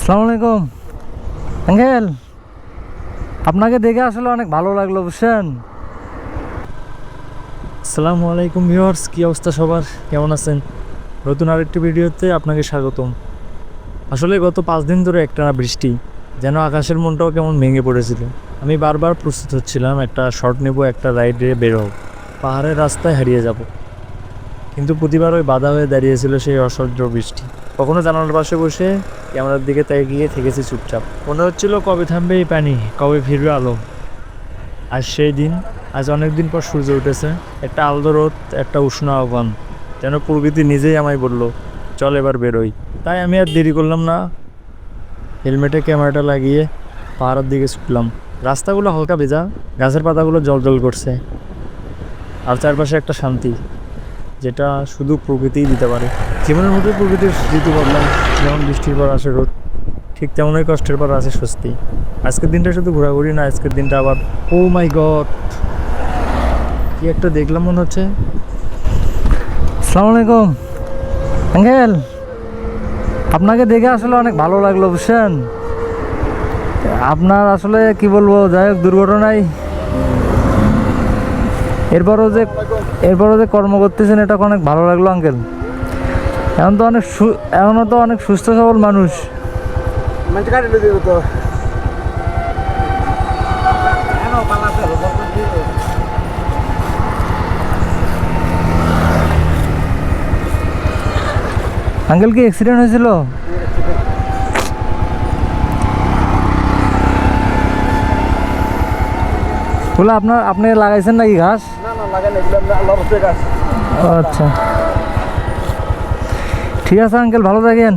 আসসালামু আলাইকুম আঙ্কেল, আপনাকে দেখে আসলে অনেক ভালো লাগলো বুঝছেন। আসসালামু আলাইকুম ভিউয়ার্স, কী অবস্থা সবার, কেমন আছেন? নতুন আরেকটি ভিডিওতে আপনাকে স্বাগতম। আসলে গত 5 দিন ধরে একটানা বৃষ্টি, যেন আকাশের মনটাও কেমন ভেঙে পড়েছিল। আমি বারবার প্রস্তুত হচ্ছিলাম, একটা শর্ট নেব, একটা রাইডে বেরো, পাহাড়ের রাস্তায় হারিয়ে যাব, কিন্তু প্রতিবার ওই বাধা হয়ে দাঁড়িয়েছিল সেই অসহ্য বৃষ্টি। কখনো জানালার পাশে বসে ক্যামেরার দিকে তাকিয়ে থেকেছি চুপচাপ, মনে হচ্ছিল কবে থামবে এই পানি, কবে ফিরবে আলো। আজ সেই দিন, আজ অনেক দিন পর সূর্য উঠেছে, একটা আলদো রোদ, একটা উষ্ণ আহ্বান, যেন প্রকৃতি নিজেই আমায় বলল, চল এবার বেরোই। তাই আমি আর দেরি করলাম না, হেলমেটে ক্যামেরাটা লাগিয়ে পাহাড়ের দিকে ছুটলাম। রাস্তাগুলো হালকা ভেজা, গাছের পাতাগুলো জল করছে, আর চারপাশে একটা শান্তি যেটা শুধু প্রকৃতিই দিতে পারে। জীবনের মধ্যে প্রকৃতির ঋতু বদলায়, যেমন বৃষ্টির পর আসে রোদ, ঠিক তেমনই কষ্টের পর আছে স্বস্তি। আজকের দিনটা শুধু ঘোরাঘুরি না, আজকের দিনটা আবার ও মাই গড, কি একটা দেখলাম মনে হচ্ছে। আসসালামু আলাইকুম আঙ্কেল, আপনাকে দেখে আসলে অনেক ভালো লাগলো বুঝছেন। আপনার আসলে কি বলবো, যাই হোক দুর্ঘটনায় এরপরও যে কর্ম করতেছেন, এটা অনেক ভালো লাগলো আঙ্কেল। এখনও তো অনেক সুস্থ সবল মানুষ। আঙ্কেল কি অ্যাক্সিডেন্ট হয়েছিল? বলে আপনি লাগাইছেন নাকি ঘাস? ও আচ্ছা, ঠিক আছে আঙ্কেল, ভালো থাকেন।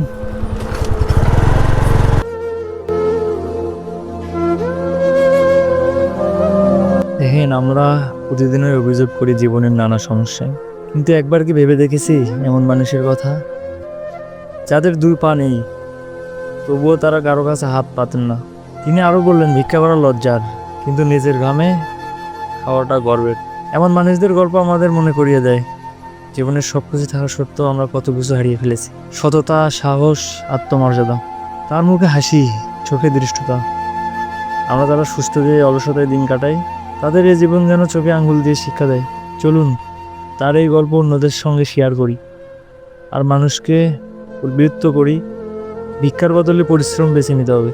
দেখেন, আমরা প্রতিদিনই অভিযোগ করি জীবনের নানা সমস্যায়, কিন্তু একবার কি ভেবে দেখেছি এমন মানুষের কথা যাদের দুই পা নেই, তবুও তারা কারো কাছে হাত পাতেন না। তিনি আরও বললেন, ভিক্ষা করা লজ্জার, কিন্তু নিজের ঘামে খাওয়াটা গর্বের। এমন মানুষদের গল্প আমাদের মনে করিয়ে দেয় জীবনের সব কিছু থাকা সত্ত্বেও আমরা কত কিছু হারিয়ে ফেলেছি। সততা, সাহস, আত্মমর্যাদা, তার মুখে হাসি, চোখে দৃষ্টতা। আমরা যারা সুস্থ দিয়ে অলসতায় দিন কাটাই, তাদের এই জীবন যেন চোখে আঙ্গুল দিয়ে শিক্ষা দেয়। চলুন তার এই গল্প অন্যদের সঙ্গে শেয়ার করি, আর মানুষকে উদ্বৃত্ত করি। ভিক্ষার বদলে পরিশ্রম বেছে নিতে হবে,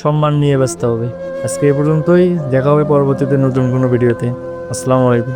সম্মান নিয়ে বাঁচতে হবে। আজকে এ পর্যন্তই, দেখা হবে পরবর্তীতে নতুন কোনো ভিডিওতে। আসসালামু আলাইকুম।